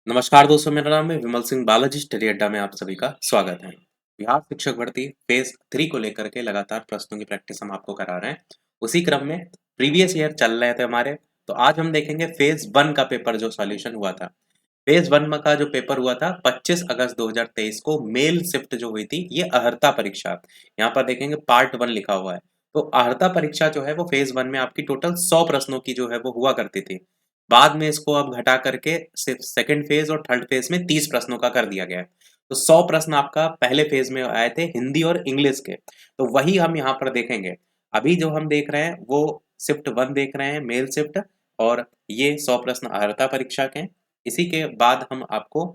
नमस्कार दोस्तों, मेरा नाम है विमल सिंह बालाजी। स्टडी अड्डा में आप सभी का स्वागत है। बिहार शिक्षक भर्ती फेज 3 को लेकर के लगातार प्रश्नों की प्रैक्टिस हम आपको करा रहे हैं। उसी क्रम में प्रीवियस ईयर चल रहे थे हमारे, तो आज हम देखेंगे फेज 1 का पेपर जो सॉल्यूशन हुआ था। फेज 1 में का जो पेपर हुआ था 25 अगस्त 2023 को मेल शिफ्ट जो हुई थी, ये अहर्ता परीक्षा। यहाँ पर देखेंगे पार्ट 1 लिखा हुआ है। तो अहर्ता परीक्षा जो है वो फेज 1 में आपकी टोटल 100 प्रश्नों की जो है वो हुआ करती थी। बाद में इसको अब घटा करके सिर्फ सेकंड फेज और थर्ड फेज में 30 प्रश्नों का कर दिया गया है। तो 100 प्रश्न आपका पहले फेज में आए थे हिंदी और इंग्लिश के, तो वही हम यहाँ पर देखेंगे। अभी जो हम देख रहे हैं वो शिफ्ट 1 देख रहे हैं, मेल शिफ्ट। और ये 100 प्रश्न अर्हता परीक्षा के हैं। इसी के बाद हम आपको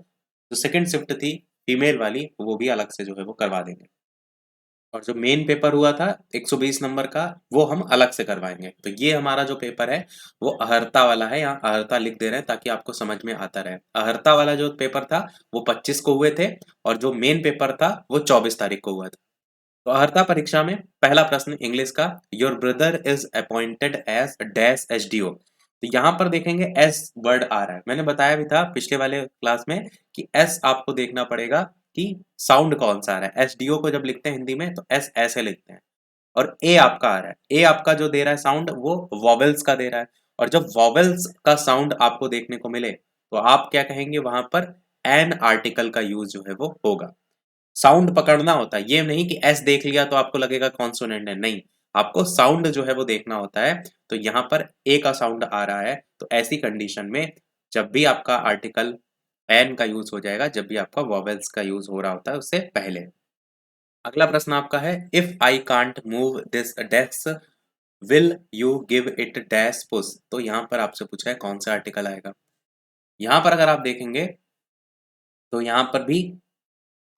जो सेकंड शिफ्ट थी फीमेल वाली, वो भी अलग से जो है वो करवा देंगे। और जो मेन पेपर हुआ था 120 नंबर का, वो हम अलग से करवाएंगे। तो ये हमारा जो पेपर है वो अहर्ता वाला है। यहाँ अहर्ता लिख दे रहे हैं ताकि आपको समझ में आता रहे। अहर्ता वाला जो पेपर था वो 25 को हुए थे, और जो मेन पेपर था वो 24 तारीख को हुआ था। तो अहर्ता परीक्षा में पहला प्रश्न इंग्लिश का, your brother is appointed as dash SDO. तो यहाँ पर देखेंगे एस वर्ड आ रहा है। मैंने बताया भी था पिछले वाले क्लास में कि एस आपको देखना पड़ेगा कि साउंड कौन सा आ रहा है। एसडीओ को जब लिखते हैं हिंदी में तो एस ऐसे लिखते हैं। और ए आपका आ रहा है, ए आपका जो दे रहा है साउंड वो वॉवेल्स का दे रहा है। और जब वॉवेल्स का साउंड आपको देखने को मिले तो आप क्या कहेंगे, वहां पर एन आर्टिकल का यूज जो है वो होगा। साउंड पकड़ना होता है, ये नहीं कि एस देख लिया तो आपको लगेगा कॉन्सोनेंट है, नहीं। आपको साउंड जो है वो देखना होता है। तो यहाँ पर ए का साउंड आ रहा है, तो ऐसी कंडीशन में जब भी आपका आर्टिकल एन का यूज हो जाएगा, जब भी आपका वॉवेल्स का यूज हो रहा होता है उससे पहले। अगला प्रश्न आपका है, if I can't move this desk will you give it dash push. तो यहाँ पर आपसे पूछा है कौन सा आर्टिकल आएगा। यहाँ पर अगर आप देखेंगे तो यहाँ पर भी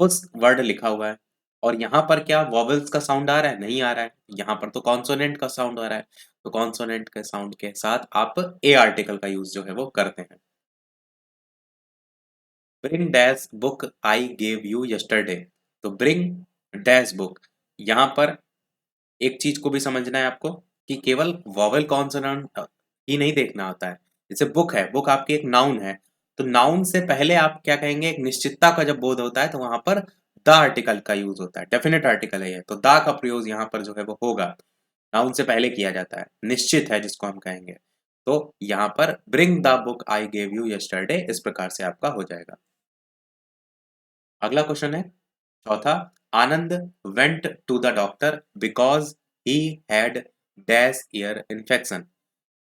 पुश वर्ड लिखा हुआ है। और यहाँ पर क्या वॉवेल्स का साउंड आ रहा है? नहीं आ रहा है। यहाँ पर तो कॉन्सोनेंट का साउंड आ रहा है। तो कॉन्सोनेंट के साउंड के साथ आप ए आर्टिकल का यूज जो है वो करते हैं। Bring dash book I gave you yesterday. तो ब्रिंग डैश बुक, यहाँ पर एक चीज को भी समझना है आपको कि केवल वॉवेल कॉन्सोनेंट ही नहीं देखना होता है। जैसे बुक है, बुक आपकी एक नाउन है। तो नाउन से पहले आप क्या कहेंगे, एक निश्चितता का जब बोध होता है तो वहां पर द आर्टिकल का यूज होता है। डेफिनेट आर्टिकल है ये, तो द का प्रयोग यहाँ पर जो है वो होगा। नाउन से पहले किया जाता है, निश्चित है जिसको हम कहेंगे। तो यहाँ पर bring the book I gave you yesterday, इस प्रकार से आपका हो जाएगा। अगला क्वेश्चन है चौथा, Anand went to the doctor because he had dash ear infection.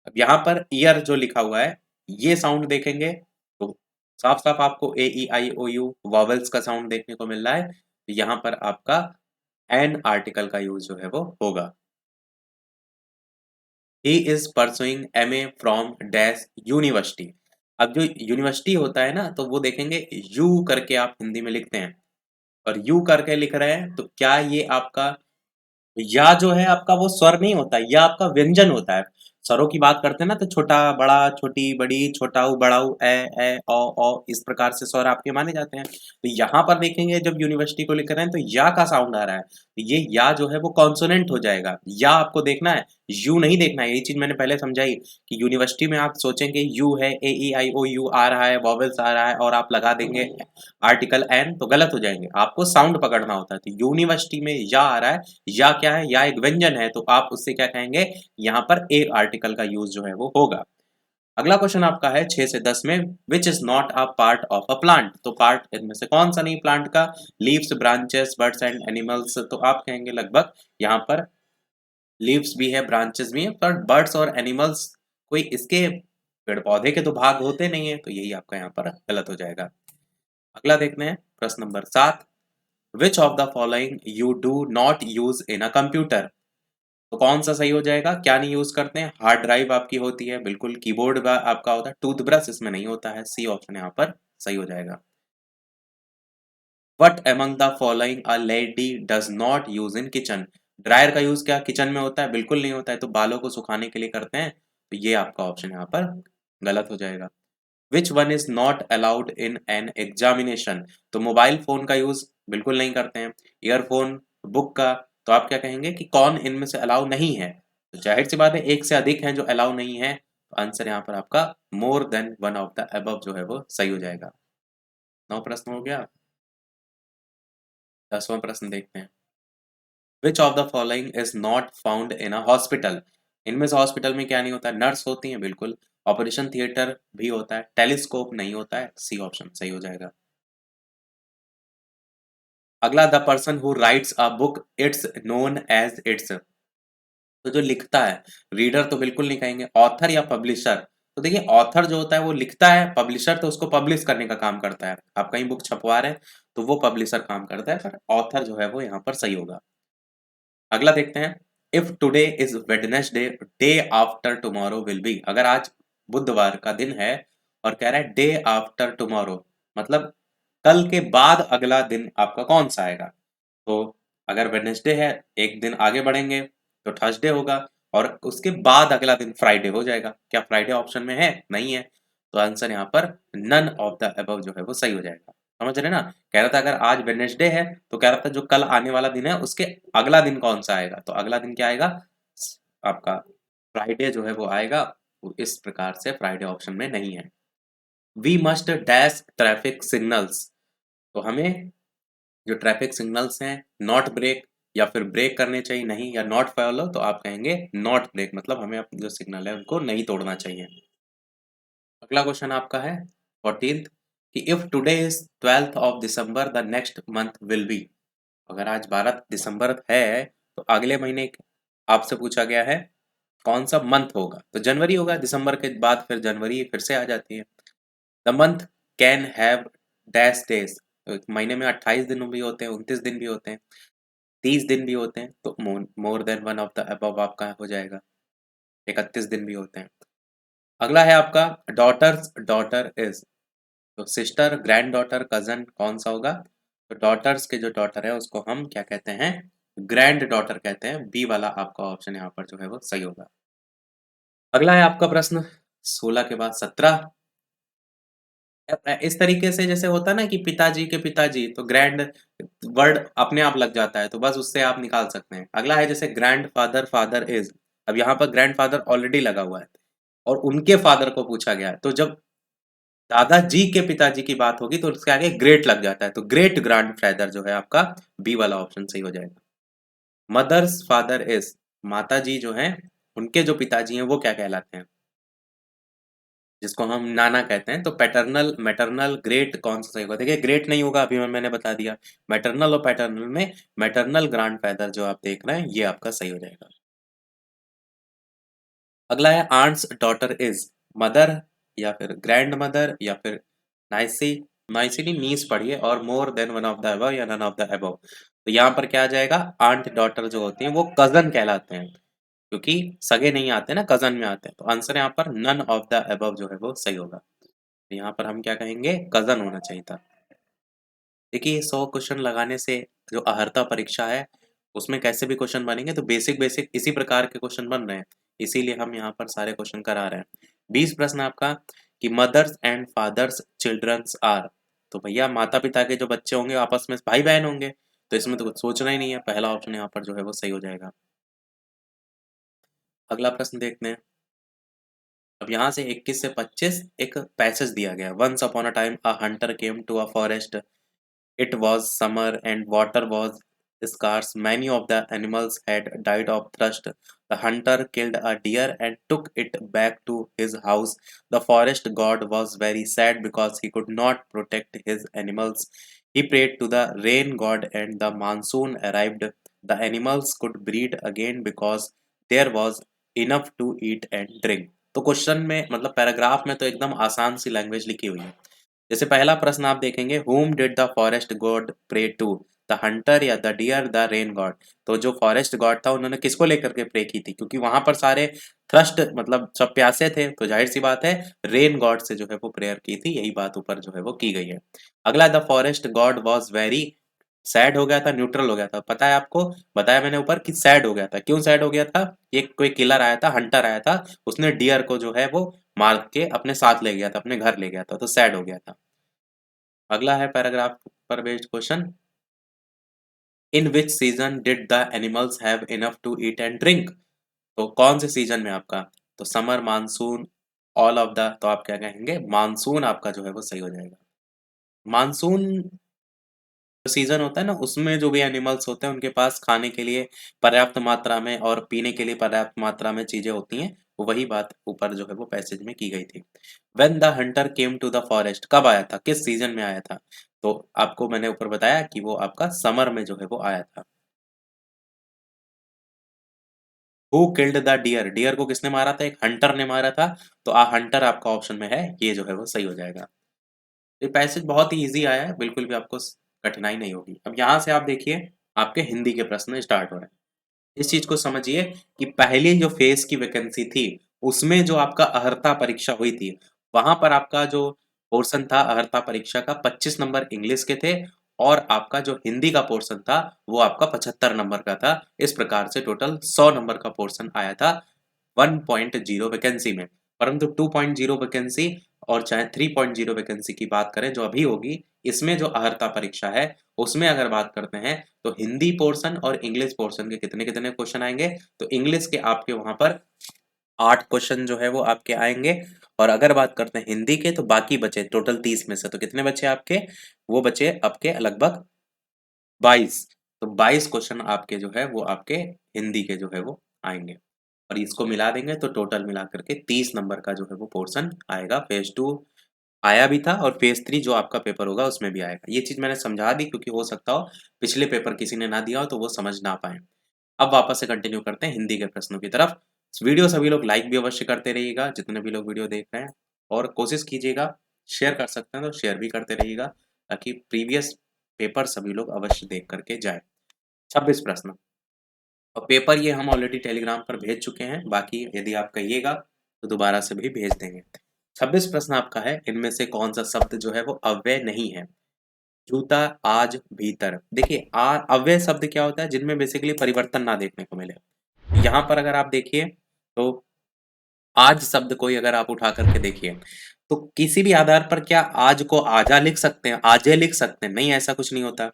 अब यहाँ पर ईयर जो लिखा हुआ है, ये साउंड देखेंगे तो साफ साफ आपको ए ई आई ओ यू वॉवेल्स का साउंड देखने को मिल रहा है। तो यहाँ पर आपका एन आर्टिकल का यूज जो है वो होगा। He is pursuing MA from dash university. अब जो यूनिवर्सिटी होता है ना, तो वो देखेंगे यू करके आप हिंदी में लिखते हैं, और यू करके लिख रहे हैं तो क्या ये आपका या जो है आपका वो स्वर नहीं होता, या आपका व्यंजन होता है। स्वरों की बात करते हैं ना, तो छोटा बड़ा, छोटी बड़ी, छोटा ऊ बड़ा ऊ, ए ओ इस प्रकार से स्वर आपके माने जाते हैं। तो यहाँ पर देखेंगे जब यूनिवर्सिटी को लिख रहे हैं तो या का साउंड आ रहा है, तो ये या जो है वो कॉन्सोनेंट हो जाएगा। या आपको देखना है, यू नहीं देखना है। यही चीज मैंने पहले समझाई कि यूनिवर्सिटी में आप सोचेंगे यू है, ए ई आई ओ यू आ रहा है, वॉवेल्स आ रहा है, और आप लगा देंगे आर्टिकल एन, तो गलत हो जाएंगे। आपको साउंड पकड़ना होता है। तो यूनिवर्सिटी में या आ रहा है, या क्या है, या एक व्यंजन है, तो आप उससे क्या कहेंगे, यहाँ पर ए आर्टिकल का यूज जो है वो होगा। अगला क्वेश्चन आपका है 6 से 10 में, which is not a part of a plant. तो पार्ट इनमें से कौन सा नहीं प्लांट का, leaves, branches, birds and animals. तो आप कहेंगे लगभग यहाँ पर लीव्स भी है, ब्रांचेस भी है, पर बर्ड्स और एनिमल्स कोई इसके पेड़ पौधे के तो भाग होते नहीं है, तो यही आपका यहाँ पर गलत हो जाएगा। अगला देखते हैं प्रश्न number 7, which of the following you do not use in a computer. तो कौन सा सही हो जाएगा, क्या नहीं यूज करते हैं। हार्ड ड्राइव आपकी होती है, बिल्कुल। कीबोर्ड आपका होता है, टूथब्रश इसमें नहीं होता है। सी ऑप्शन यहाँ पर सही हो जाएगा। What among the following a lady does not use in kitchen. Dryer का यूज क्या किचन में होता है, बिल्कुल नहीं होता है। तो बालों को सुखाने के लिए करते हैं, तो ये आपका ऑप्शन यहाँ पर गलत हो जाएगा। Which one is not allowed in an examination. तो मोबाइल फोन का यूज बिल्कुल नहीं करते हैं। ईयरफोन, बुक का, तो आप क्या कहेंगे कि कौन इनमें से अलाउ नहीं है। तो जाहिर सी बात है एक से अधिक हैं जो अलाउ नहीं है, तो आंसर यहाँ पर आपका more than one of the above जो है वो सही हो जाएगा। 9 प्रश्न हो गया। 10वां प्रश्न देखते हैं। Which of the following is not found in a hospital? इनमें से हॉस्पिटल में क्या नहीं होता है? नर्स होती है बिल्कुल। ऑपरेशन थिएटर भी होता है, टेलीस्कोप नहीं होता है। सी ऑप्शन सही हो जाएगा। अगला, the person who writes a book it's known as it's. तो जो लिखता है, रीडर तो बिल्कुल नहीं कहेंगे, ऑथर या पब्लिशर। तो देखिए ऑथर जो होता है वो लिखता है, पब्लिशर तो उसको पब्लिश करने का काम करता है। आप कहीं बुक छपवा रहे हैं तो वो पब्लिशर काम करता है, पर ऑथर जो है वो यहाँ पर सही होगा। अगला देखते हैं। If today is Wednesday, day after tomorrow will be. अगर आज बुधवार का दिन है और कह रहा है डे आफ्टर टुमारो, मतलब कल के बाद अगला दिन आपका कौन सा आएगा? तो अगर वेडनेसडे है, एक दिन आगे बढ़ेंगे तो थर्सडे होगा, और उसके बाद अगला दिन फ्राइडे हो जाएगा। क्या फ्राइडे ऑप्शन में है? नहीं है। तो आंसर यहाँ पर नन ऑफ द अबव जो है वो सही हो जाएगा। समझ रहे ना? कह रहा था अगर आज वेडनेसडे है तो कह रहा था जो कल आने वाला दिन है उसके अगला दिन कौन सा आएगा, तो अगला दिन क्या आएगा? आपका फ्राइडे जो है वो आएगा। तो इस प्रकार से फ्राइडे ऑप्शन में नहीं है। We must dash traffic signals. तो हमें जो ट्रैफिक सिग्नल्स हैं, नॉट ब्रेक या फिर ब्रेक करने चाहिए नहीं, या नॉट फॉलो, तो आप कहेंगे नॉट ब्रेक, मतलब हमें अपने जो सिग्नल है उनको नहीं तोड़ना चाहिए। अगला क्वेश्चन आपका है 14th कि if today is 12th of December the next month will be. अगर आज 12 दिसंबर है तो अगले महीने आपसे पूछा गया है कौन सा मंथ होगा, तो जनवरी होगा। दिसंबर के बाद फिर जनवरी फिर से आ जाती है। The month can have dash days. तो एक महीने में 28 दिन भी होते हैं, 29 दिन भी होते हैं, 30 दिन भी होते हैं, तो more than one of the above आपका हो जाएगा। 31 दिन भी होते हैं। अगला है आपका डॉटर्स डॉटर इज। तो सिस्टर, ग्रैंड डॉटर, कजन कौन सा होगा? तो डॉटर्स के जो डॉटर है उसको हम क्या कहते हैं? ग्रैंड डॉटर कहते हैं। बी वाला आपका ऑप्शन यहाँ पर जो है वो सही होगा। अगला है आपका प्रश्न 16 के बाद 17। इस तरीके से जैसे होता है ना कि पिताजी के पिताजी, तो ग्रैंड वर्ड अपने आप लग जाता है, तो बस उससे आप निकाल सकते हैं। अगला है जैसे ग्रैंड फादर फादर इज। अब यहाँ पर ग्रैंड फादर ऑलरेडी लगा हुआ है और उनके फादर को पूछा गया है, तो जब दादाजी के पिताजी की बात होगी तो उसके आगे ग्रेट लग जाता है, तो ग्रेट ग्रैंड फादर जो है आपका बी वाला ऑप्शन सही हो जाएगा। मदर्स फादर इज, माता जी जो है उनके जो पिताजी हैं वो क्या कहलाते हैं? जिसको हम नाना कहते हैं। तो पैटर्नल, मैटरनल, ग्रेट कौन सा सही होगा? देखिए ग्रेट नहीं होगा, अभी मैंने बता दिया। मैटरनल और पैटर्नल में मैटरनल ग्रैंडफादर जो आप देख रहे हैं ये आपका सही हो जाएगा। अगला है आंट्स डॉटर इज, मदर या फिर ग्रैंड मदर या फिर नाइसी, नाइसिली नीस पढ़िए, और more than one of the above या नन ऑफ द अबव। तो यहाँ पर क्या आ जाएगा? आंट डॉटर जो होती हैं वो कजन कहलाते हैं, क्योंकि सगे नहीं आते ना, कजन में आते हैं। तो आंसर यहाँ पर नन ऑफ द अबव जो है वो सही होगा। तो यहाँ पर हम क्या कहेंगे? कजन होना चाहिए था। देखिए 100 क्वेश्चन लगाने से जो अहर्ता परीक्षा है उसमें कैसे भी क्वेश्चन बनेंगे, तो बेसिक बेसिक इसी प्रकार के क्वेश्चन बन रहे हैं, इसीलिए हम यहाँ पर सारे क्वेश्चन करा रहे हैं। 20 प्रश्न आपका कि mothers and fathers childrens are. तो भैया माता पिता के जो बच्चे होंगे आपस में भाई बहन होंगे, तो इसमें तो कुछ सोचना ही नहीं है, पहला ऑप्शन यहाँ पर जो है वो सही हो जाएगा। अगला प्रश्न देखते हैं। अब यहाँ से 21 से 25 एक पैसेज दिया गया। Once upon a time a hunter came to a forest. It was summer and water was scarce. Many of the animals had died of thirst. The hunter killed a deer and took it back to his house. The forest god was very sad because he could not protect his animals. He prayed to the rain god and the monsoon arrived. The animals could breed again because there was enough to eat and drink. तो question में मतलब paragraph में तो एकदम आसान सी language लिखी हुई है। जैसे पहला प्रश्न आप देखेंगे, whom did the forest god pray to? The hunter या the deer the rain god. तो जो फॉरेस्ट गॉड था उन्होंने किसको लेकर के प्रे की थी? क्योंकि वहां पर सारे थ्रस्ट मतलब सब प्यासे थे, तो जाहिर सी बात है रेन गॉड से जो है वो प्रेयर की थी, यही बात ऊपर जो है वो की गई है। अगला, the forest God was very sad हो गया था, न्यूट्रल हो गया था? पता है आपको, बताया मैंने ऊपर कि सैड हो गया था। क्यों सैड हो गया था? ये कोई किलर आया था, हंटर आया था, उसने डियर को जो है वो मार के अपने साथ ले गया था, अपने घर ले गया था, तो सैड हो गया था। अगला है पैराग्राफ पर based question, in which season did the animals have enough to eat and drink? तो कौन से सीजन में आपका? तो summer, monsoon, all of the, तो आप क्या कहेंगे, मानसून आपका जो है वो सही हो जाएगा। मानसून सीज़न होता है ना, उसमें जो भी एनिमल्स होते हैं उनके पास खाने के लिए पर्याप्त मात्रा में और पीने के लिए पर्याप्त मात्रा में चीज़ें होती हैं, वही बात ऊपर जो है वो पैसेज में की गई थी। When the hunter came to the forest, कब आया था, किस सीज़न में आया था? तो आपको मैंने ऊपर बताया कि वो आपका समर में जो है वो आया था। हू किल्ड द डियर, डियर को किसने मारा था? एक हंटर ने मारा था, तो हंटर आपका ऑप्शन में है, ये जो है वो सही हो जाएगा। ये पैसेज बहुत ही ईज़ी आया है, बिल्कुल भी आपको कठिनाई नहीं होगी। अब यहाँ से आप देखिए, आपके हिंदी के प्रश्न स्टार्ट हो रहे हैं। इस चीज़ को समझिए कि पहली जो फेज़ की वैकेंसी थी, उसमें जो आपका अर्हता परीक्षा हुई थी, वहाँ पर आपका जो पोर्शन था अर्हता परीक्षा का 25 नंबर इंग्लिश के थे और आपका जो हिंदी का पोर्शन था, वो आपका 75 नंबर का था। इस प्रकार से टोटल 100 नंबर का पोर्शन आया था 1.0 वैकेंसी में। परंतु 2.0 वैकेंसी और चाहे 3.0 वैकेंसी की बात करें जो अभी होगी, इसमें जो अर्हता परीक्षा है, उसमें अगर बात करते हैं तो हिंदी पोर्शन और इंग्लिश पोर्शन के कितने-कितने क्वेश्चन आएँगे? तो इंग्लिश के आपके वहाँ पर 8 क्वेश्चन जो है वो आपके आएँगे और अगर बात करते हैं हिंदी के तो बाकी बचे टोटल 30 में से तो कितने बचे आपके? वो बचे आपके लगभग 22। तो 22 क्वेश्चन आपके जो है वो आपके हिंदी के जो है वो आएँगे और इसको मिला देंगे तो टोटल मिला कर के 30 नंबर का जो है वो पोर्शन आएगा। फेज़ 2 आया भी था और फेज़ 3 जो आपका पेपर होगा उसमें भी आएगा। ये चीज़ मैंने समझा दी क्योंकि हो सकता हो पिछले पेपर किसी ने ना दिया हो तो वो समझ ना पाएँ। अब वापस से कंटिन्यू करते हैं हिंदी के प्रश्नों की तरफ। वीडियो सभी लोग लाइक भी अवश्य करते रहिएगा जितने भी लोग वीडियो देख रहे हैं और कोशिश कीजिएगा शेयर कर सकते हैं तो शेयर भी करते रहिएगा ताकि प्रीवियस पेपर सभी लोग अवश्य देख कर के जाएँ। 26 प्रश्न और पेपर ये हम ऑलरेडी टेलीग्राम पर भेज चुके हैं, बाकी यदि आप कहिएगा तो दोबारा से भी भेज देंगे। 26 प्रश्न आपका है, इनमें से कौन-सा शब्द जो है वो अव्यय नहीं है? जूता, आज, भीतर। देखिए अव्यय शब्द क्या होता है? जिनमें बेसिकली परिवर्तन ना देखने को मिले। यहाँ पर अगर आप देखिए तो आज शब्द कोई अगर आप उठा करके देखिए, तो किसी भी आधार पर क्या आज को आजा लिख सकते हैं, आजे लिख सकते हैं? नहीं, ऐसा कुछ नहीं होता।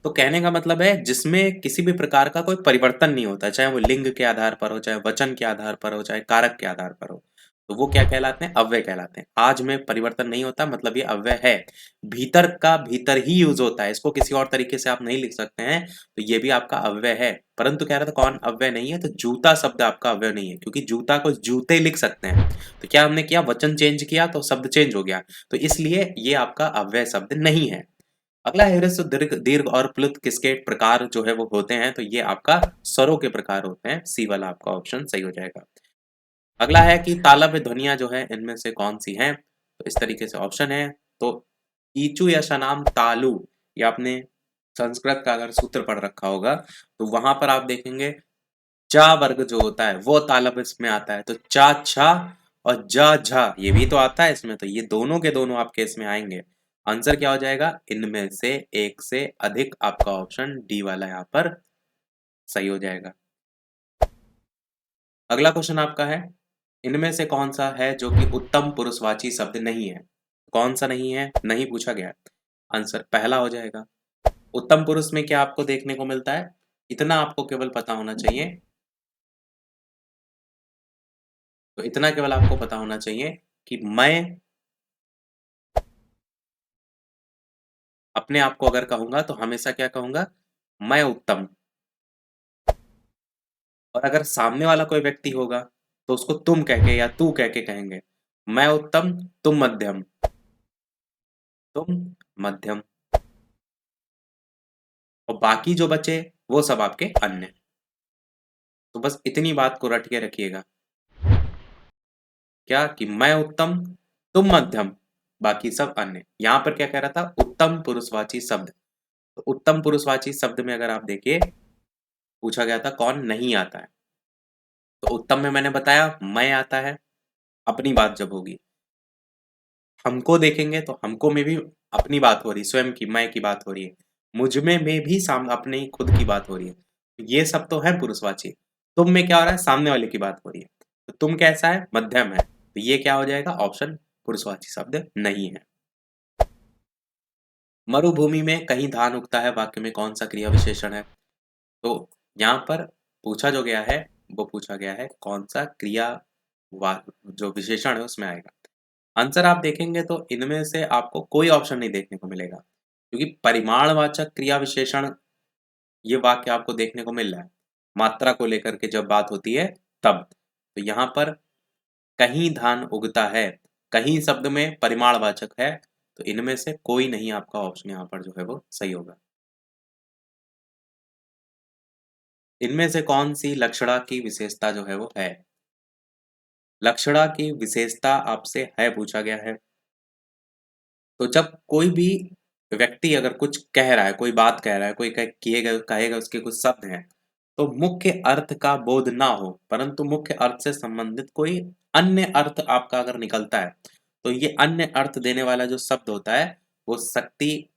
तो कहने का मतलब है जिसमें किसी भी प्रकार का कोई परिवर्तन नहीं होता, चाहे वो लिंग के आधार पर हो, चाहे वचन के आधार पर हो, चाहे कारक के आधार पर हो। तो वो क्या कहलाते हैं? अव्यय कहलाते हैं। आज में परिवर्तन नहीं होता मतलब ये अव्यय है। भीतर का भीतर ही यूज़ होता है, इसको किसी और तरीके से आप नहीं लिख सकते हैं, तो ये भी आपका अव्यय है। परंतु कह रहा था कौन अव्यय नहीं है? तो जूता शब्द आपका अव्यय नहीं है क्योंकि जूता को जूते लिख सकते हैं। तो क्या हमने किया वचन चेंज किया तो शब्द चेंज हो गया। तो इसलिए ये आपका अव्यय शब्द नहीं है। अगला है ह्रस्व, दीर्घ दीर्घ और प्लुत किसके प्रकार जो है वो होते हैं? तो ये आपका स्वरों के प्रकार होते हैं। सी वाला आपका ऑप्शन सही हो जाएगा। अगला है कि तालव्य ध्वनियाँ जो हैं इनमें से कौन-सी हैं? तो इस तरीके से ऑप्शन है। तो ईचु या शनाम तालु, ये आपने संस्कृत का अगर सूत्र पढ़ रखा होगा तो वहाँ पर आप देखेंगे चा वर्ग जो होता है वो तालव्य इसमें आता है। तो चा छा और जा झा ये भी तो आता है इसमें, तो ये दोनों के दोनों आपके इसमें आएँगे। आंसर क्या हो जाएगा? इनमें से एक से अधिक आपका ऑप्शन डी वाला यहाँ पर सही हो जाएगा। अगला क्वेश्चन आपका है, इनमें से कौन-सा है जो कि उत्तम पुरुषवाची शब्द नहीं है? कौन-सा नहीं है? नहीं पूछा गया है। आंसर पहला हो जाएगा। उत्तम पुरुष में क्या आपको देखने को मिलता है? इतना आपको केवल पता होना चाहिए, तो इतना केवल आपको पता होना चाहिए कि मैं अपने आप को अगर कहूँगा तो हमेशा क्या कहूँगा? मैं उत्तम। और अगर सामने वाला कोई व्यक्ति होगा, तो उसको तुम कह के या तू कह के कहेंगे। मैं उत्तम, तुम मध्यम, तुम मध्यम और बाकी जो बचे वो सब आपके अन्य। तो बस इतनी बात को रट के रखिएगा। क्या कि मैं उत्तम, तुम मध्यम, बाकी सब अन्य। यहाँ पर क्या कह रहा था? उत्तम पुरुषवाची शब्द। तो उत्तम पुरुषवाची शब्द में अगर आप देखिए, पूछा गया था कौन नहीं आता है। तो उत्तम में मैंने बताया मैं आता है, अपनी बात जब होगी। हमको देखेंगे तो हमको में भी अपनी बात हो रही है, स्वयं की, मैं की बात हो रही है। मुझ में भी अपनी खुद की बात हो रही है। ये सब तो है पुरुषवाची। तुम में क्या हो रहा है? सामने वाले की बात हो रही है। तो तुम कैसा है? मध्यम है। तो ये क्या हो जाएगा? ऑप्शन पुरुषवाची शब्द नहीं है। मरुभूमि में कहीं धान उगता है, वाक्य में कौन सा क्रिया विशेषण है? तो यहाँ पर पूछा जो गया है, वो पूछा गया है कौन सा क्रिया जो विशेषण है उसमें आएगा। आंसर आप देखेंगे तो इनमें से आपको कोई ऑप्शन नहीं देखने को मिलेगा, क्योंकि परिमाणवाचक क्रिया विशेषण ये वाक्य आपको देखने को मिल रहा है। मात्रा को लेकर के जब बात होती है तब। तो यहाँ पर कहीं धान उगता है, कहीं शब्द में परिमाणवाचक है, तो इनमें से कोई नहीं आपका ऑप्शन यहाँ पर जो है वो सही होगा। इनमें से कौन-सी लक्षणा की विशेषता जो है वो है? लक्षणा की विशेषता आपसे है पूछा गया है। तो जब कोई भी व्यक्ति अगर कुछ कह रहा है, कोई बात कह रहा है, कोई कहेगा उसके कुछ शब्द हैं, तो मुख्य अर्थ का बोध ना हो, परंतु मुख्य अर्थ से संबंधित कोई अन्य अर्थ आपका अगर निकलता है, तो ये अन्य अर्थ देने वाला जो शब्द होता है, वो शक्ति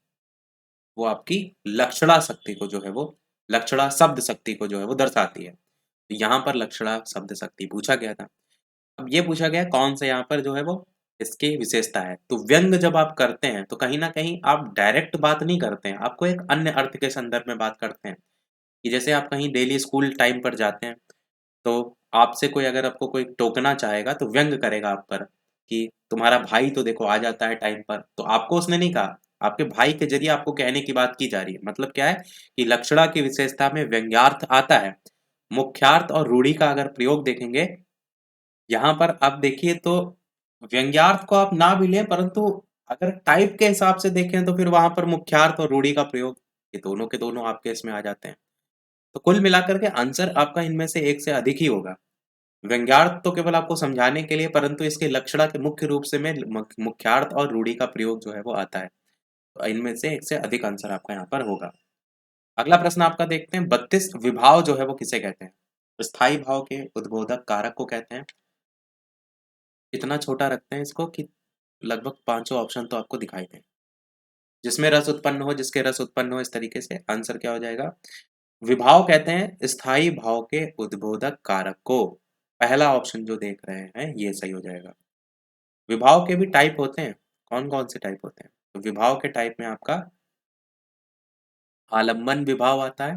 वो आपकी लक्षणा शक्ति को जो है वो लक्षणा शब्द शक्ति को जो है वो दर्शाती है। तो यहाँ पर लक्षणा शब्द शक्ति पूछा गया था। अब ये पूछा गया कौन सा यहाँ पर जो है वो इसकी विशेषता है। तो व्यंग जब आप करते हैं तो कहीं न कहीं आप डायरेक्ट बात नहीं करते हैं, आपको एक अन्य अर्थ के संदर्भ में बात करते हैं। कि जैसे आप कहीं डेली स्कूल टाइम पर जाते हैं, तो आपसे कोई अगर आपको कोई टोकना चाहेगा तो व्यंग करेगा आप पर, कि तुम्हारा भाई तो देखो आ जाता है टाइम पर। तो आपको उसने नहीं कहा, आपके भाई के ज़रिए आपको कहने की बात की जा रही है। मतलब क्या है कि लक्षणा की विशेषता में व्यंग्यार्थ आता है। मुख्यार्थ और रूढ़ि का अगर प्रयोग देखेंगे, यहाँ पर आप देखिए तो व्यंग्यार्थ को आप ना भी लें, परंतु अगर टाइप के हिसाब से देखें तो फिर वहाँ पर मुख्यार्थ और रूढ़ि का प्रयोग, ये दोनों के दोनों आपके इसमें आ जाते हैं। तो कुल मिलाकर के आंसर आपका इनमें से एक से अधिक ही होगा। व्यंग्यार्थ तो केवल आपको समझाने के लिए, परंतु इसके लक्षणा के मुख्य रूप से में मुख्यार्थ और रूढ़ि का प्रयोग जो है वो आता है। तो इनमें से एक से अधिक आंसर आपका यहाँ पर होगा। अगला प्रश्न आपका देखते हैं, 32 विभाव जो है वो किसे कहते हैं? स्थायी भाव के उद्बोधक कारक को कहते हैं। इतना छोटा रखते हैं इसको कि लगभग पांचों ऑप्शन तो आपको दिखाई दें। जिसमें रस उत्पन्न हो, जिसके रस उत्पन्न हो, इस तरीके से आंसर क्या हो जाएगा? विभाव कहते हैं स्थायी भाव के उद्बोधक कारक को। पहला ऑप्शन जो देख रहे हैं ये सही हो जाएगा। विभाव के भी टाइप होते हैं। कौन-कौन से टाइप होते हैं? तो विभाव के टाइप में आपका आलम्बन विभाव आता है,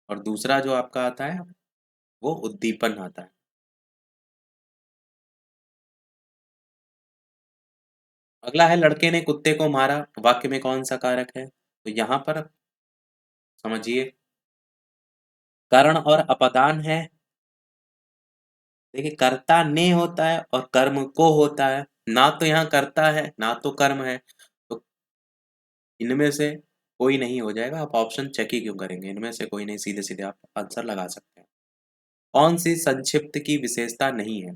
और दूसरा जो आपका आता है वो उद्दीपन आता है। अगला है लड़के ने कुत्ते को मारा, वाक्य में कौन सा कारक है? तो यहाँ पर समझिए, कर्ण और अपादान है। देखिए कर्ता ने होता है और कर्म को होता है, ना तो यहाँ कर्ता है ना तो कर्म है। तो इनमें से कोई नहीं हो जाएगा। आप ऑप्शन चेक ही क्यों करेंगे? इनमें से कोई नहीं, सीधे सीधे आप आंसर लगा सकते हैं। कौन सी संक्षिप्त की विशेषता नहीं है?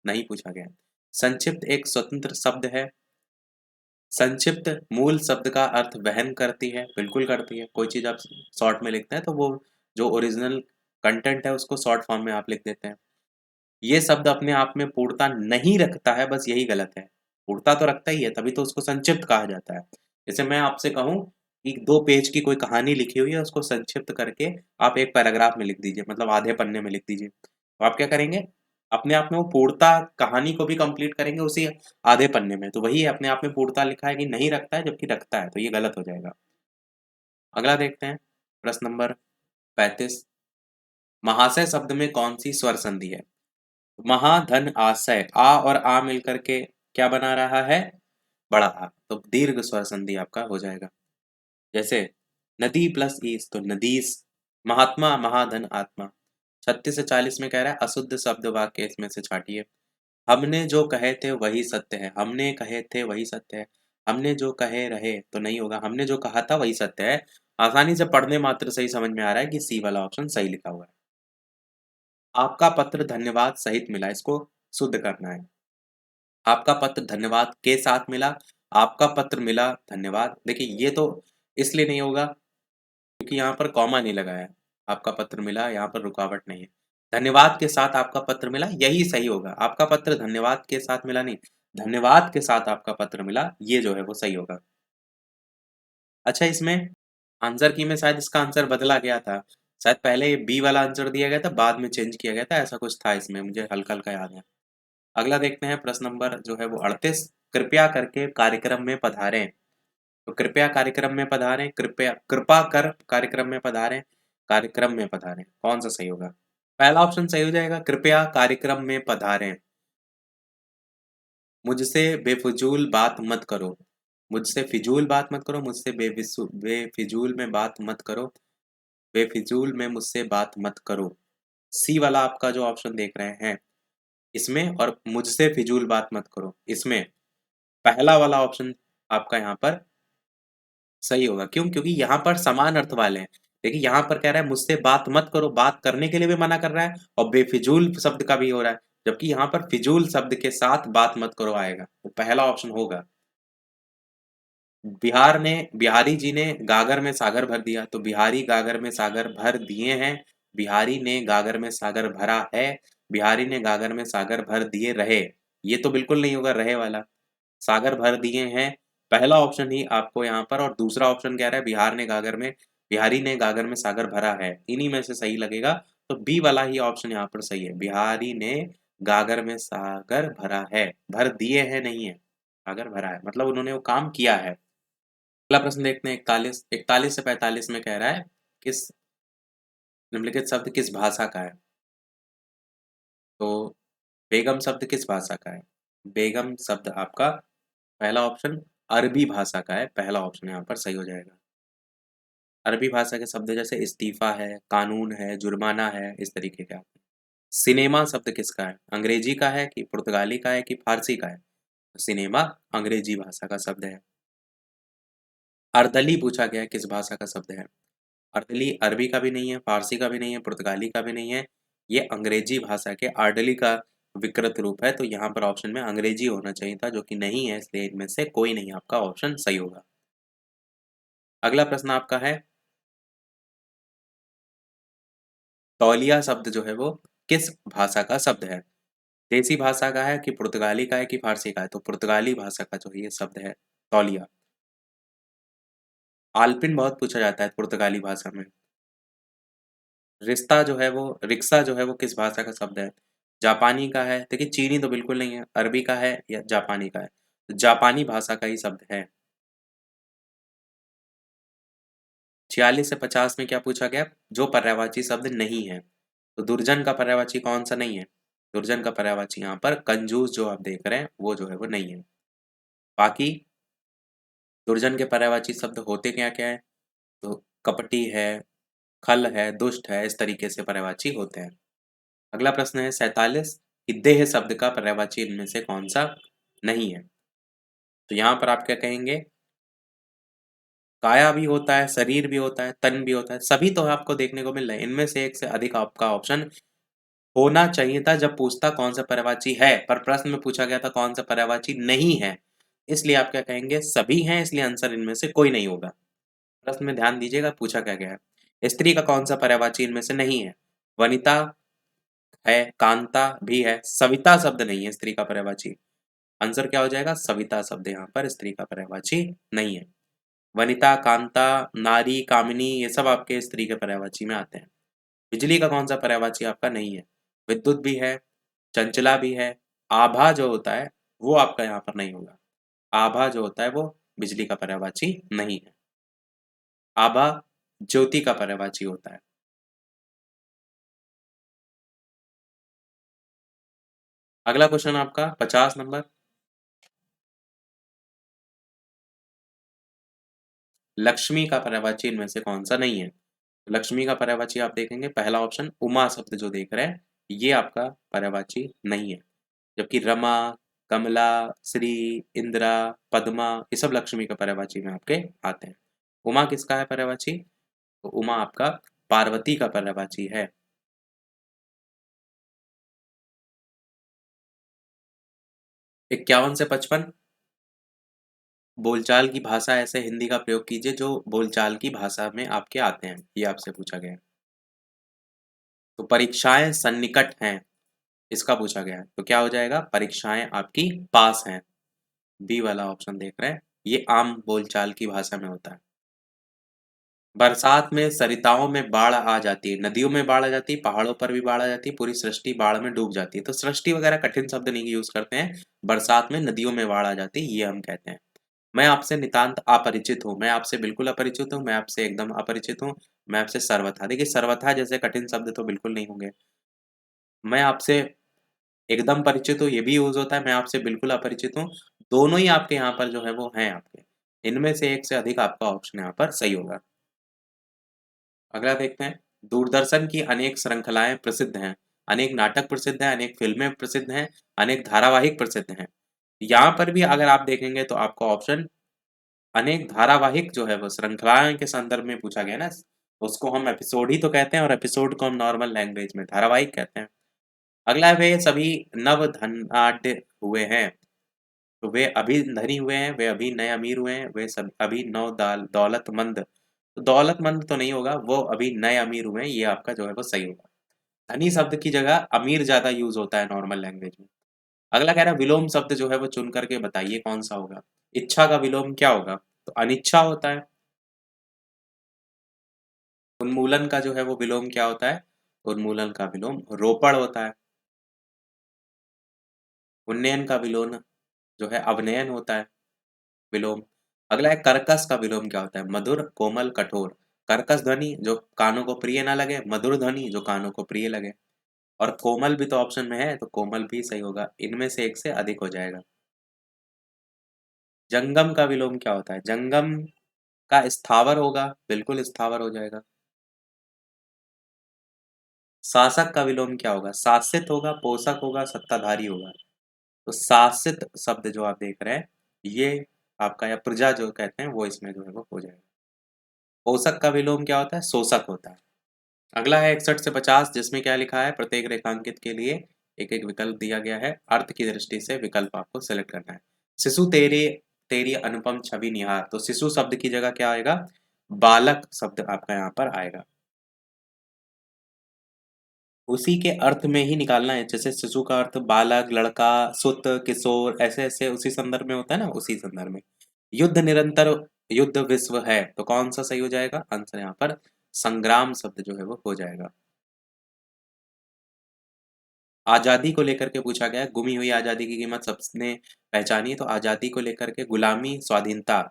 नहीं पूछा गया। संक्षिप्त एक स्वतंत्र शब्द है। संक्षिप्त मूल शब्द का अर्थ वहन करती है, बिल्कुल करती है। कोई चीज आप शॉर्ट में लिखते हैं तो वो जो ओरिजिनल कंटेंट है उसको शॉर्ट फॉर्म में आप लिख देते हैं। ये शब्द अपने आप में पूर्णता नहीं रखता है, बस यही गलत है। पूर्णता तो रखता ही है, तभी तो उसको संक्षिप्त कहा जाता है। जैसे मैं आपसे कहूँ कि 2 पेज की कोई कहानी लिखी हुई है, उसको संक्षिप्त करके आप 1 पैराग्राफ में लिख दीजिए, मतलब आधे पन्ने में लिख दीजिए। तो आप क्या करेंगे? अपने आप में वो पूर्णता कहानी को भी कंप्लीट करेंगे उसी आधे पन्ने में। तो वही अपने आप में पूर्णता लिखा है कि नहीं रखता है, जबकि रखता है, तो ये गलत हो जाएगा। अगला देखते हैं, प्रश्न नंबर 35। महाशय शब्द में कौन सी स्वर संधि है? महाधन आशय, आ और आ मिलकर के क्या बना रहा है? बड़ा आ। तो दीर्घ स्वर संधि आपका हो जाएगा। जैसे नदी प्लस ईस तो नदीस। महात्मा महाधन आत्मा। 36 से 40 में कह रहा है अशुद्ध शब्द वाक्य इसमें से छाटिए। हमने जो कहे थे वही सत्य है, हमने कहे थे वही सत्य है। हमने जो कहे रहे तो नहीं होगा, हमने जो कहा था वही सत्य है। आसानी से पढ़ने मात्र से ही समझ में आ रहा है कि सी वाला ऑप्शन सही लिखा हुआ है। आपका पत्र धन्यवाद सहित मिला, इसको शुद्ध करना है। आपका पत्र धन्यवाद के साथ मिला, आपका पत्र मिला धन्यवाद। देखिए ये तो इसलिए नहीं होगा क्योंकि यहाँ पर कॉमा नहीं लगाया है। आपका पत्र मिला, यहाँ पर रुकावट नहीं है। धन्यवाद के साथ आपका पत्र मिला, यही सही होगा। आपका पत्र धन्यवाद के साथ मिला नहीं, धन्यवाद के साथ आपका पत्र मिला, ये जो है वो सही होगा। अच्छा, इसमें आंसर की में शायद इसका आंसर बदला गया था। शायद पहले ये बी वाला आंसर दिया गया था, बाद में चेंज किया गया था, ऐसा कुछ था इसमें, मुझे हल्का-हल्का याद है। अगला देखते हैं, प्रश्न नंबर जो है वो 38। कृपया करके कार्यक्रम में पधारें। तो कृपया कार्यक्रम में पधारें, कृपया कृपा कर कार्यक्रम में पधारें, कार्यक्रम में पधारें, कौन सा सही होगा? पहला ऑप्शन सही हो जाएगा, कृपया कार्यक्रम में पधारें। मुझसे बेफिजूल बात मत करो। मुझसे फिजूल बात मत करो, मुझसे बेफिजूल में बात मत करो, बेफिजूल में मुझसे बात मत करो। सी वाला आपका जो ऑप्शन देख रहे हैं इसमें, और मुझसे फिजूल बात मत करो इसमें पहला वाला ऑप्शन आपका यहाँ पर सही होगा। क्यों? क्योंकि यहाँ पर समान अर्थ वाले हैं। देखिए यहाँ पर कह रहा है मुझसे बात मत करो, बात करने के लिए भी मना कर रहा है और बेफिजूल शब्द का भी हो रहा है, जबकि यहाँ पर फिजूल शब्द के साथ बात मत करो आएगा, तो पहला ऑप्शन होगा। बिहारी जी ने गागर में सागर भर दिया, तो बिहारी गागर में सागर भर दिए हैं, बिहारी ने गागर में सागर भरा है, बिहारी ने गागर में सागर भर दिए रहे, ये तो बिल्कुल नहीं होगा रहे वाला। सागर भर दिए हैं पहला ऑप्शन ही आपको यहाँ पर, और दूसरा ऑप्शन कह रहा है बिहारी ने गागर में सागर भरा है, इन्हीं में से सही लगेगा। तो बी वाला ही ऑप्शन यहाँ पर सही है, बिहारी ने गागर में सागर भरा है, भर दिए हैं नहीं है, सागर भरा है मतलब उन्होंने वो काम किया है। अगला प्रश्न देखते हैं, 41 से 45 में कह रहा है किस निम्नलिखित शब्द किस भाषा का है। तो बेगम शब्द किस भाषा का है? बेगम शब्द आपका पहला ऑप्शन अरबी भाषा का है, पहला ऑप्शन यहाँ पर सही हो जाएगा। अरबी भाषा के शब्द जैसे इस्तीफा है, कानून है, जुर्माना है, इस तरीके के आते हैं। सिनेमा शब्द किसका है? अंग्रेजी का है कि पुर्तगाली का है कि फारसी का है? तो सिनेमा अंग्रेजी भाषा का शब्द है। अर्दली पूछा गया है किस भाषा का शब्द है? अर्दली अरबी का भी नहीं है, फारसी का भी नहीं है, पुर्तगाली का भी नहीं है, ये अंग्रेजी भाषा के अर्दली का विकृत रूप है, तो यहाँ पर ऑप्शन में अंग्रेजी होना चाहिए था, जो कि नहीं है, इसलिए इनमें से कोई नहीं आपका ऑप्शन सही होगा। अगला प्रश्न आपका है, तौलिया शब्द जो है वो किस भाषा का शब्द है? देसी भाषा का है कि पुर्तगाली का है कि फारसी का है? तो पुर्तगाली भाषा का जो ये शब्द है तौलिया। आलपिन बहुत पूछा जाता है पुर्तगाली भाषा में। रिक्शा जो है वो किस भाषा का शब्द है? जापानी का है, देखिए चीनी तो बिल्कुल नहीं है, अरबी का है या जापानी का है? तो जापानी भाषा का ही शब्द है। 46 से 50 में क्या पूछा गया? जो पर्यायवाची शब्द नहीं है, तो दुर्जन का पर्यायवाची कौन सा नहीं है? दुर्जन का पर्यायवाची यहाँ पर कंजूस जो आप देख रहे हैं वो जो है वो नहीं है। बाकी दुर्जन के पर्यायवाची शब्द होते क्या क्या है? तो कपटी है, खल है, दुष्ट है, इस तरीके से पर्यायवाची होते हैं। अगला प्रश्न है 47 कि देह शब्द का पर्यायवाची इनमें से कौन सा नहीं है? तो यहाँ पर आप क्या कहेंगे? काया भी होता है, शरीर भी होता है, तन भी होता है, सभी तो आपको देखने को मिल रहे हैं, इनमें से एक से अधिक आपका ऑप्शन होना चाहिए था जब पूछता कौन सा पर्यायवाची है, पर प्रश्न में पूछा गया था कौन सा पर्यायवाची नहीं है, इसलिए आप क्या कहेंगे? सभी हैं, इसलिए आंसर इनमें से कोई नहीं होगा। प्रश्न में ध्यान दीजिएगा पूछा क्या गया है। स्त्री का कौन सा पर्यायवाची इनमें से नहीं है? वनिता है, कांता भी है, सविता शब्द नहीं है स्त्री का पर्यायवाची। आंसर क्या हो जाएगा? सविता शब्द यहाँ पर स्त्री का पर्यायवाची नहीं है। वनिता, कांता, नारी, कामिनी ये सब आपके स्त्री के पर्यायवाची में आते हैं। बिजली का कौन सा पर्यायवाची आपका नहीं है? विद्युत भी है, चंचला भी है, आभा जो होता है वो आपका यहाँ पर नहीं होगा। आभा जो होता है वो बिजली का पर्यायवाची नहीं है। आभा ज्योति का पर्यायवाची होता है। अगला क्वेश्चन आपका 50 नंबर, लक्ष्मी का पर्यायवाची इनमें से कौन सा नहीं है? लक्ष्मी का पर्यायवाची आप देखेंगे पहला ऑप्शन उमा शब्द जो देख रहे हैं ये आपका पर्यायवाची नहीं है, जबकि रमा, कमला, श्री, इंदिरा, पद्मा ये सब लक्ष्मी के पर्यायवाची में आपके आते हैं। उमा किसका है पर्यायवाची? तो उमा आपका पार्वती का पर्यायवाची है। 51 से 55, बोलचाल की भाषा ऐसे हिंदी का प्रयोग कीजिए जो बोलचाल की भाषा में आपके आते हैं, ये आपसे पूछा गया है। तो परीक्षाएं सन्निकट हैं, इसका पूछा गया है, तो क्या हो जाएगा? परीक्षाएं आपकी पास हैं, बी वाला ऑप्शन देख रहे हैं, ये आम बोलचाल की भाषा में होता है। बरसात में सरिताओं में बाढ़ आ जाती है, नदियों में बाढ़ आ जाती है, पहाड़ों पर भी बाढ़ आ जाती है, पूरी सृष्टि बाढ़ में डूब जाती है, तो सृष्टि वगैरह कठिन शब्द नहीं यूज करते हैं, बरसात में नदियों में बाढ़ आ जाती है ये हम कहते हैं। मैं आपसे नितांत अपरिचित हूँ, मैं आपसे बिल्कुल अपरिचित हूँ, मैं आपसे एकदम अपरिचित हूँ, मैं आपसे सर्वथा, देखिए सर्वथा जैसे कठिन शब्द तो बिल्कुल नहीं होंगे। मैं आपसे एकदम परिचित हूँ, ये भी यूज़ होता है, मैं आपसे बिल्कुल अपरिचित हूँ। दोनों ही आपके यहाँ पर जो है वो हैं आपके। इनमें से एक से अधिक आपका ऑप्शन यहाँ पर सही होगा। अगला देखते हैं, दूरदर्शन की अनेक श्रृंखलाएँ प्रसिद्ध हैं, अनेक नाटक प्रसिद्ध हैं, अनेक फ़िल्में प्रसिद्ध हैं, अनेक धारावाहिक प्रसिद्ध हैं। यहाँ पर भी अगर आप देखेंगे तो आपका ऑप्शन अनेक धारावाहिक जो है वो श्रृंखलाएँ के संदर्भ में पूछा गया है ना, उसको हम एपिसोड ही तो कहते हैं और एपिसोड को हम नॉर्मल लैंग्वेज में धारावाहिक कहते हैं। अगला है वे सभी नव धनाढ्य हुए हैं, तो वे अभी धनी हुए हैं, वे अभी नए अमीर हुए हैं, वे सब अभी नौ दाल दौलतमंद, तो दौलतमंद तो नहीं होगा, वो अभी नए अमीर हुए हैं, ये आपका जो है वो सही होगा। धनी शब्द की जगह अमीर ज़्यादा यूज़ होता है नॉर्मल लैंग्वेज में। अगला कह रहा है विलोम शब्द जो है वो चुन करके बताइए कौन-सा होगा? इच्छा का विलोम क्या होगा? तो अनिच्छा होता है। उन्मूलन का जो है वो विलोम क्या होता है? उन्मूलन का विलोम रोपण होता है। उन्नयन का विलोम जो है अवनयन होता है, विलोम। अगला है कर्कश का विलोम क्या होता है? मधुर, कोमल, कठोर। कर्कश ध्वनि जो कानों को प्रिय ना लगे, मधुर ध्वनि जो कानों को प्रिय लगे। और कोमल भी तो ऑप्शन में है, तो कोमल भी सही होगा। इनमें से एक से अधिक हो जाएगा। जंगम का विलोम क्या होता है? जंगम का स्थावर होगा, बिल्कुल स्थावर हो जाएगा। शासक का विलोम क्या होगा? शासित होगा, पोषक होगा, सत्ताधारी होगा। तो शासित शब्द जो आप देख रहे हैं, ये आपका या प्रजा जो कहते हैं वो इसमें जो है वो हो जाएगा। पोषक का विलोम क्या होता है? शोषक होता है। अगला है 61 से 50 जिसमें क्या लिखा है? प्रत्येक रेखांकित के लिए एक-एक विकल्प दिया गया है। अर्थ की दृष्टि से विकल्प आपको सेलेक्ट करना है। शिशु तेरी तेरी अनुपम छवि निहार, तो शिशु शब्द की जगह क्या आएगा? बालक शब्द आपका यहाँ पर आएगा। उसी के अर्थ में ही निकालना है, जैसे शिशु का अर्थ बालक, लड़का, सुत, किशोर, ऐसे-ऐसे उसी संदर्भ में होता है ना, उसी संदर्भ में। युद्ध निरंतर युद्ध विश्व है, तो कौन सा सही हो जाएगा? आंसर यहाँ पर संग्राम शब्द जो है वो हो जाएगा। आज़ादी को लेकर के पूछा गया है, गुमी हुई आज़ादी की कीमत सबने पहचानी है, तो आज़ादी को लेकर के गुलामी, स्वाधीनता,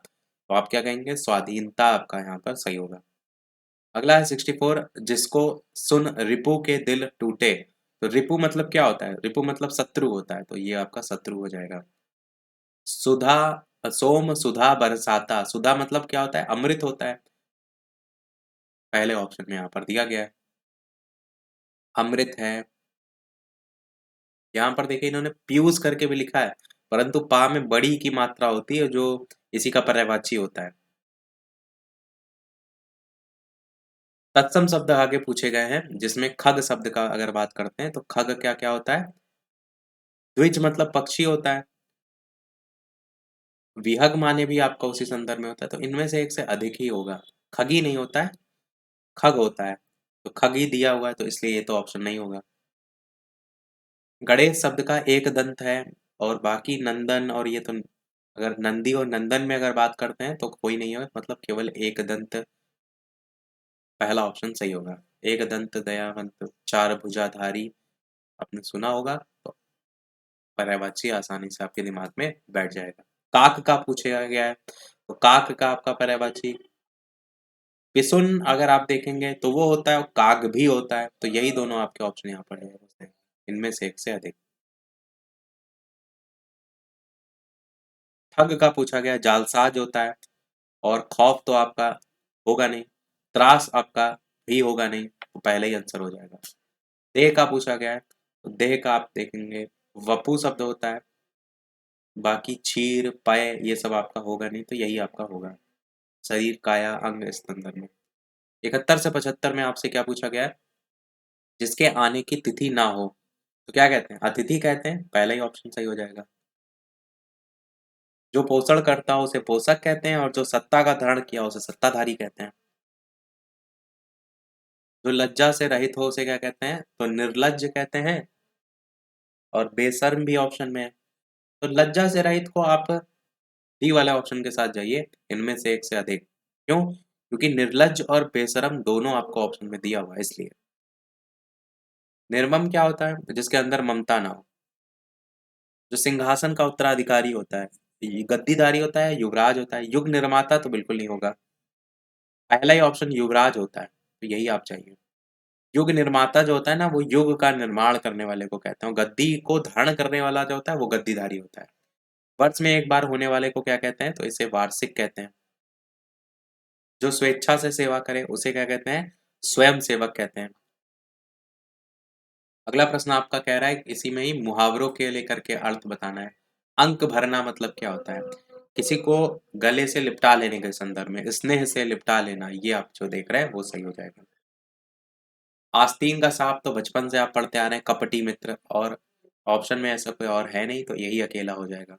तो आप क्या कहेंगे? स्वाधीनता आपका यहाँ पर सही होगा। अगला है 64 जिसको सुन रिपु के दिल टूटे, तो रिपु मतलब क्या होता है? रिपु मतलब शत्रु होता है, तो ये आपका शत्रु हो जाएगा। सुधा सोम सुधा बरसाता, सुधा मतलब क्या होता है? अमृत होता है, पहले ऑप्शन में यहाँ पर दिया गया है। अमृत है, यहाँ पर देखिए इन्होंने पीयूष करके भी लिखा है, परंतु पा में बड़ी की मात्रा होती है जो इसी का पर्यायवाची होता है। तत्सम शब्द आगे पूछे गए हैं, जिसमें खग शब्द का अगर बात करते हैं, तो खग क्या-क्या होता है? द्विज मतलब पक्षी होता है। विहग माने भी आपका उसी संदर्भ में होता है, तो इनमें से एक से अधिक ही होगा। खगी नहीं होता है, खग होता है। तो खगी दिया हुआ है, तो इसलिए ये तो ऑप्शन नहीं होगा। गणेश शब्द का एक दंत है और बाकी नंदन और ये तो अगर नंदी और नंदन में अगर बात करते हैं तो कोई नहीं है, मतलब केवल एक दंत पहला ऑप्शन सही होगा। एक दंत दयावंत चार भुजाधारी, आपने सुना होगा, तो पर्यायवाची आसानी से आपके दिमाग में बैठ जाएगा। काक का पूछा गया है, तो काक का आपका पर्यायवाची पिसुन अगर आप देखेंगे तो वो होता है और काग भी होता है, तो यही दोनों आपके ऑप्शन यहाँ पर है, इनमें से एक से अधिक। ठग का पूछा गया, जालसाज होता है और खौफ तो आपका होगा नहीं, त्रास आपका भी होगा नहीं, तो पहले ही आंसर हो जाएगा। देह का पूछा गया है, तो देह का आप देखेंगे वपु शब्द होता है, बाकी चीर पय ये सब आपका होगा नहीं, तो यही आपका होगा शरीर काया अंग इस संदर्भ में। 71 से 75 में आपसे क्या पूछा गया है? जिसके आने की तिथि ना हो, तो क्या कहते हैं? अतिथि कहते हैं, पहला ही ऑप्शन सही हो जाएगा। जो पोषण करता हो उसे पोषक कहते हैं और जो सत्ता का धारण किया उसे सत्ताधारी कहते हैं। जो लज्जा से रहित हो उसे क्या कहते हैं? तो निर्लज्ज कहते हैं। और बेशर्म भी ऑप्शन में है, तो लज्जा से रहित को आप डी वाले ऑप्शन के साथ जाइए, इनमें से एक से अधिक। क्यों? क्योंकि निर्लज्ज और बेशर्म दोनों आपको ऑप्शन में दिया हुआ है इसलिए। निर्मम क्या होता है? जिसके अंदर ममता ना हो, जो सिंहासन का उत्तराधिकारी होता है, ये गद्दीधारी होता है, युवराज होता है। युग निर्माता तो बिल्कुल नहीं होगा, पहला ही ऑप्शन युवराज होता है, तो यही आप चाहिए। युग निर्माता जो होता है ना, वो युग का निर्माण करने वाले को कहते हैं। गद्दी को धारण करने वाला जो होता है वो गद्दीधारी होता है। वर्ष में एक बार होने वाले को क्या कहते हैं? तो इसे वार्षिक कहते हैं। जो स्वेच्छा से सेवा करे उसे क्या कहते हैं? स्वयं सेवक कहते हैं। अगला प्रश्न आपका कह रहा है इसी में ही मुहावरों के लेकर के अर्थ बताना है। अंक भरना मतलब क्या होता है? किसी को गले से लिपटा लेने के संदर्भ में, स्नेह से लिपटा लेना, ये आप जो देख रहे हैं वो सही हो जाएगा। आस्तीन का सांप तो बचपन से आप पढ़ते आ रहे हैं, कपटी मित्र, और ऑप्शन में ऐसा कोई और है नहीं तो यही अकेला हो जाएगा।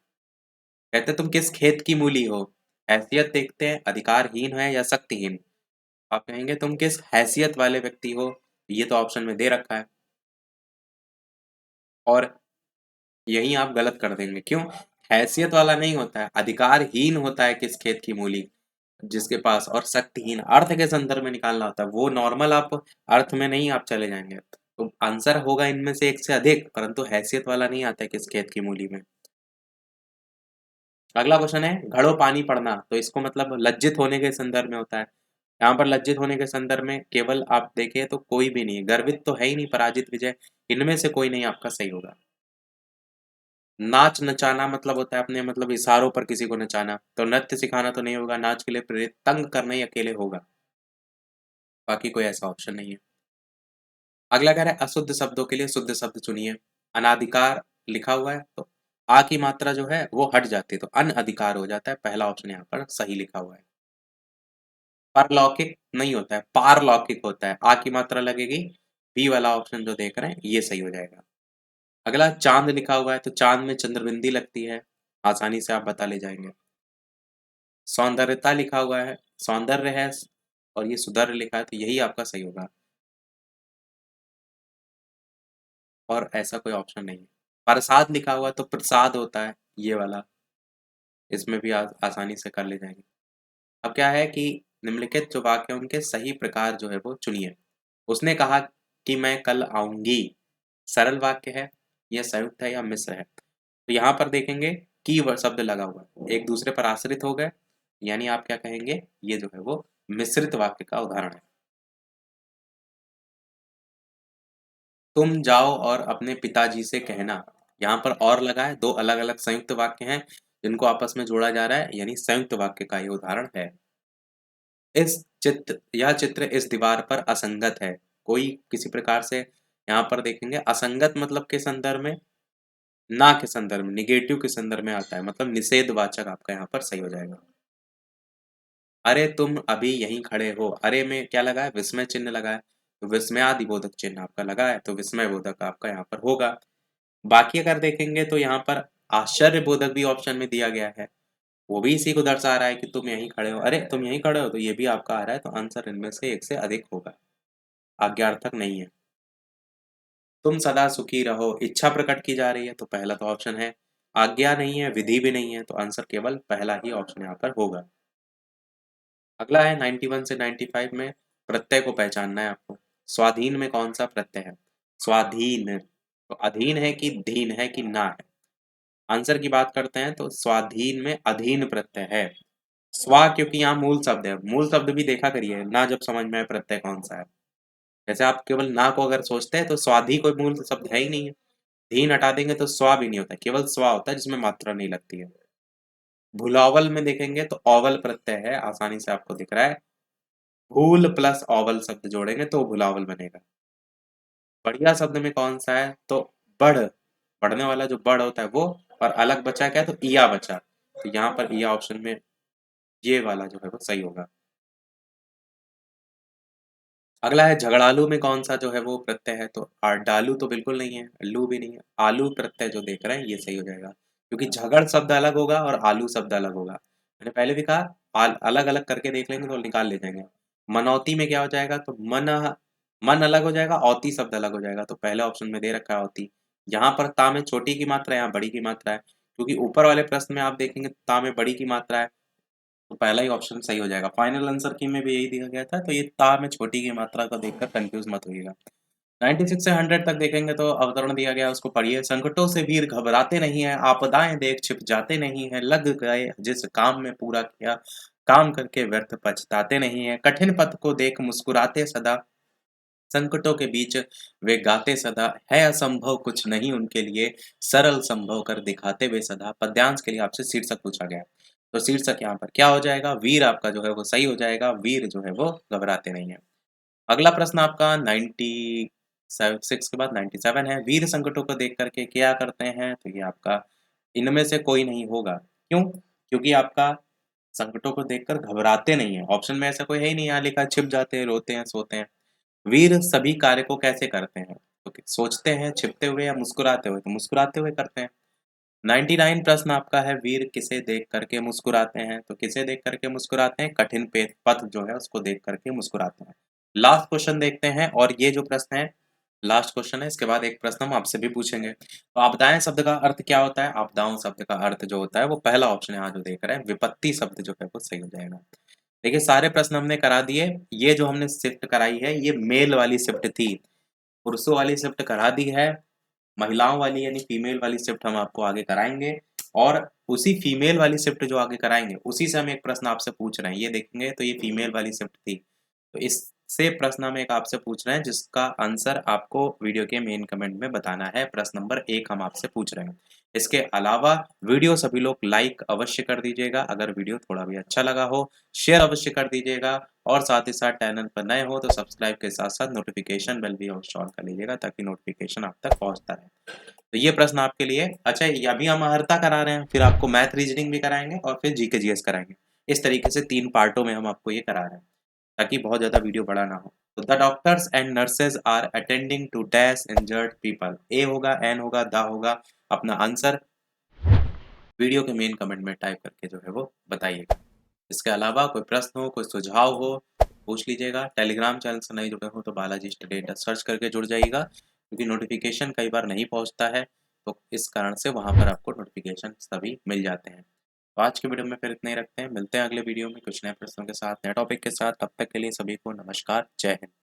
कहते तुम किस खेत की मूली हो? हैसियत देखते हैं, अधिकारहीन है या शक्तिहीन। आप कहेंगे तुम किस हैसियत वाले व्यक्ति हो, ये तो ऑप्शन में दे रखा है, और यही आप गलत कर देंगे। क्यों? हैसियत वाला नहीं होता है, अधिकारहीन होता है किस खेत की मूली, जिसके पास, और शक्तिहीन अर्थ के संदर्भ में निकालना होता है। वो नॉर्मल आप अर्थ में नहीं आप चले जाएंगे, तो आंसर होगा इनमें से एक से अधिक, परंतु हैसियत वाला नहीं आता है किस खेत की मूली में। अगला क्वेश्चन है घड़ो पानी पड़ना, तो इसको मतलब लज्जित होने के संदर्भ में होता है। यहाँ पर लज्जित होने के संदर्भ में केवल आप देखें तो कोई भी नहीं है, गर्वित तो है ही नहीं, पराजित विजय, इनमें से कोई नहीं आपका सही होगा। नाच नचाना मतलब होता है अपने मतलब इशारों पर किसी को नचाना, तो नृत्य सिखाना तो नहीं होगा, नाच के लिए प्रेरित तंग करना ही अकेले होगा, बाकी कोई ऐसा ऑप्शन नहीं है। अगला कह रहा है अशुद्ध शब्दों के लिए शुद्ध शब्द चुनिए। अनाधिकार लिखा हुआ है तो आ की मात्रा जो है वो हट जाती है, तो अनअधिकार हो जाता है, पहला ऑप्शन यहाँ पर सही लिखा हुआ है। परलौकिक नहीं होता है, पारलौकिक होता है, आ की मात्रा लगेगी, बी वाला ऑप्शन जो देख रहे हैं ये सही हो जाएगा। अगला चांद लिखा हुआ है तो चांद में चंद्रबिंदी लगती है, आसानी से आप बता ले जाएंगे। सौंदर्यता लिखा हुआ है, सौंदर्य है, और ये सुधर लिखा है तो यही आपका सही होगा, और ऐसा कोई ऑप्शन नहीं है। प्रसाद लिखा हुआ है तो प्रसाद होता है, ये वाला, इसमें भी आसानी से कर ले जाएंगे। अब क्या है कि निम्नलिखित जो वाक्य है उनके सही प्रकार जो है वो चुनिए। उसने कहा कि मैं कल आऊंगी, सरल वाक्य है, यह संयुक्त है या मिश्र है। तो यहाँ पर देखेंगे की शब्द लगा हुआ है, एक दूसरे पर आश्रित हो गए, यानी आप क्या कहेंगे, ये जो है वो मिश्रित वाक्य का उदाहरण है। तुम जाओ और अपने पिताजी से कहना, यहाँ पर और लगा है, दो अलग अलग संयुक्त वाक्य हैं जिनको आपस में जोड़ा जा रहा है, यानी संयुक्त वाक्य का ये उदाहरण है। यह चित्र इस दीवार पर असंगत है। कोई किसी प्रकार से यहाँ पर देखेंगे असंगत मतलब के संदर्भ में, ना के संदर्भ में, निगेटिव के संदर्भ में आता है, मतलब निषेधवाचक आपका यहाँ पर सही हो जाएगा। अरे तुम अभी यहीं खड़े हो, अरे में क्या लगा है, विस्मय चिन्ह लगा है, तो विस्मयादि बोधक चिन्ह आपका लगा है, तो विस्मय बोधक आपका यहाँ पर होगा। बाकी अगर देखेंगे तो यहाँ पर आश्चर्य बोधक भी ऑप्शन में दिया गया है, वो भी इसी को दर्शा रहा है कि तुम यहीं खड़े हो, अरे तुम यहीं खड़े हो, तो ये भी आपका आ रहा है, तो आंसर इनमें से एक से अधिक होगा, आज्ञार्थक नहीं है। तुम सदा सुखी रहो, इच्छा प्रकट की जा रही है, तो पहला तो ऑप्शन है। आज्ञा नहीं है, विधि भी नहीं है, तो आंसर केवल पहला ही ऑप्शन यहाँ पर होगा। अगला है 91 से 95 में प्रत्यय को पहचानना है आपको। स्वाधीन में कौन सा प्रत्यय है? स्वाधीन, तो अधीन है कि धीन है कि ना है? आंसर की बात करते हैं तो स्वाधीन में अधीन प्रत्यय है। स्वा क्योंकि यहाँ मूल शब्द है, मूल शब्द भी देखा करिए ना, जब समझ में आए प्रत्यय कौन सा है। जैसे आप केवल ना को अगर सोचते हैं तो स्वाधि कोई मूल शब्द है ही नहीं है, धीन हटा देंगे तो स्वा भी नहीं होता, केवल स्वा होता है जिसमें मात्रा नहीं लगती है। भुलावल में देखेंगे तो ओवल प्रत्यय है, आसानी से आपको दिख रहा है, भूल प्लस ओवल शब्द जोड़ेंगे तो भुलावल बनेगा। बढ़िया शब्द में कौन सा है? तो बढ़, बढ़ने वाला जो बढ़ होता है वो, और अलग बचा क्या, तो इया बचा, तो यहाँ पर इया ऑप्शन में ये वाला जो है वो सही होगा। अगला है झगड़ालू में कौन सा जो है वो प्रत्यय है? तो डालू तो बिल्कुल नहीं है, लू भी नहीं है, आलू प्रत्यय जो देख रहे हैं ये सही हो जाएगा, क्योंकि झगड़ शब्द अलग होगा और आलू शब्द अलग होगा। मैंने पहले भी कहा अलग अलग करके देख लेंगे तो निकाल ले जाएंगे। मनौती में क्या हो जाएगा? तो मन, मन अलग हो जाएगा, औती शब्द अलग हो जाएगा, तो पहले ऑप्शन में दे रखा है औती। यहाँ पर ता में छोटी की मात्रा है, यहाँ बड़ी की मात्रा है, क्योंकि ऊपर वाले प्रश्न में आप देखेंगे ता में बड़ी की मात्रा है, तो पहला ही ऑप्शन सही हो जाएगा। फाइनल आंसर की में भी यही दिया गया था, तो ये ता में छोटी की मात्रा को देखकर कंफ्यूज मत होइएगा। 96 से 100 तक देखेंगे तो अवतरण दिया गया, उसको पढ़िए। संकटों से वीर घबराते नहीं है, आपदाएं देख छिप जाते नहीं है, लग गए जिस काम में पूरा किया, काम करके व्यर्थ पछताते नहीं है, कठिन पथ को देख मुस्कुराते सदा, संकटों के बीच वे गाते सदा, है असंभव कुछ नहीं उनके लिए, सरल संभव कर दिखाते वे सदा। पद्यांश के लिए आपसे शीर्षक पूछा गया है। तो शीर्षक यहाँ पर क्या हो जाएगा? वीर आपका जो है वो सही हो जाएगा। वीर जो है वो घबराते नहीं है। अगला प्रश्न आपका 96 के बाद 97 है। वीर संकटों को देख करके क्या करते हैं? तो ये आपका इनमें से कोई नहीं होगा। क्यों? क्योंकि आपका संकटों को देखकर घबराते नहीं है। ऑप्शन में ऐसा कोई है ही नहीं, यहाँ लिखा है छिप जाते हैं, रोते हैं, सोते हैं। वीर सभी कार्य को कैसे करते हैं? तो सोचते हैं, छिपते हुए या मुस्कुराते हुए? तो मुस्कुराते हुए करते हैं। 99 प्रश्न आपका है, वीर किसे देख करके मुस्कुराते हैं? तो किसे देख करके मुस्कुराते हैं? कठिन पथ जो है उसको देख करके मुस्कुराते हैं। लास्ट क्वेश्चन देखते हैं, और ये जो प्रश्न है लास्ट क्वेश्चन है, इसके बाद एक प्रश्न हम आपसे भी पूछेंगे। तो आपदाएं शब्द का अर्थ क्या होता है? आपदाओं शब्द का अर्थ जो होता है वो पहला ऑप्शन यहाँ जो देख रहे हैं, विपत्ति शब्द जो है वो सही हो जाएगा। देखिए सारे प्रश्न हमने करा दिए। ये जो हमने शिफ्ट कराई है ये मेल वाली शिफ्ट थी, पुरुषों वाली शिफ्ट करा दी है। महिलाओं वाली यानी फीमेल वाली शिफ्ट हम आपको आगे कराएंगे, और उसी फीमेल वाली शिफ्ट जो आगे कराएंगे उसी से हम एक प्रश्न आपसे पूछ रहे हैं। ये देखेंगे तो ये फीमेल वाली शिफ्ट थी, तो इससे प्रश्न हम एक आपसे पूछ रहे हैं जिसका आंसर आपको वीडियो के मेन कमेंट में बताना है। प्रश्न नंबर 1 हम आपसे पूछ रहे हैं। इसके अलावा वीडियो सभी लोग लाइक अवश्य कर दीजिएगा, अगर वीडियो थोड़ा भी अच्छा लगा हो शेयर अवश्य कर दीजिएगा, और साथ ही साथ चैनल पर नए हो तो सब्सक्राइब के साथ साथ नोटिफिकेशन बेल भी अवश्य ऑन कर लीजिएगा ताकि नोटिफिकेशन आप तक पहुंचता रहे। तो ये प्रश्न आपके लिए। अच्छा, ये अभी हम अहर्ता करा रहे हैं, फिर आपको मैथ रीजनिंग भी कराएंगे और फिर जीके जीएस कराएंगे। इस तरीके से 3 पार्टों में हम आपको ये करा रहे हैं ताकि बहुत ज़्यादा वीडियो बड़ा ना हो। तो the doctors and nurses are attending to dash injured people. A होगा, एन होगा, द होगा। अपना आंसर वीडियो के मेन कमेंट में टाइप करके जो है वो बताइएगा। इसके अलावा कोई प्रश्न हो, कोई सुझाव हो, पूछ लीजिएगा। टेलीग्राम चैनल से नहीं जुड़े हो तो बालाजी स्टडी अड्डा सर्च करके जुड़ जाइएगा, क्योंकि नोटिफिकेशन कई बार नहीं पहुंचता है, तो इस कारण से वहां पर आपको नोटिफिकेशन सभी मिल जाते हैं। तो आज के वीडियो में फिर इतना ही रखते हैं, मिलते हैं अगले वीडियो में कुछ नए प्रश्नों के साथ, नए टॉपिक के साथ। तब तक के लिए सभी को नमस्कार, जय हिंद।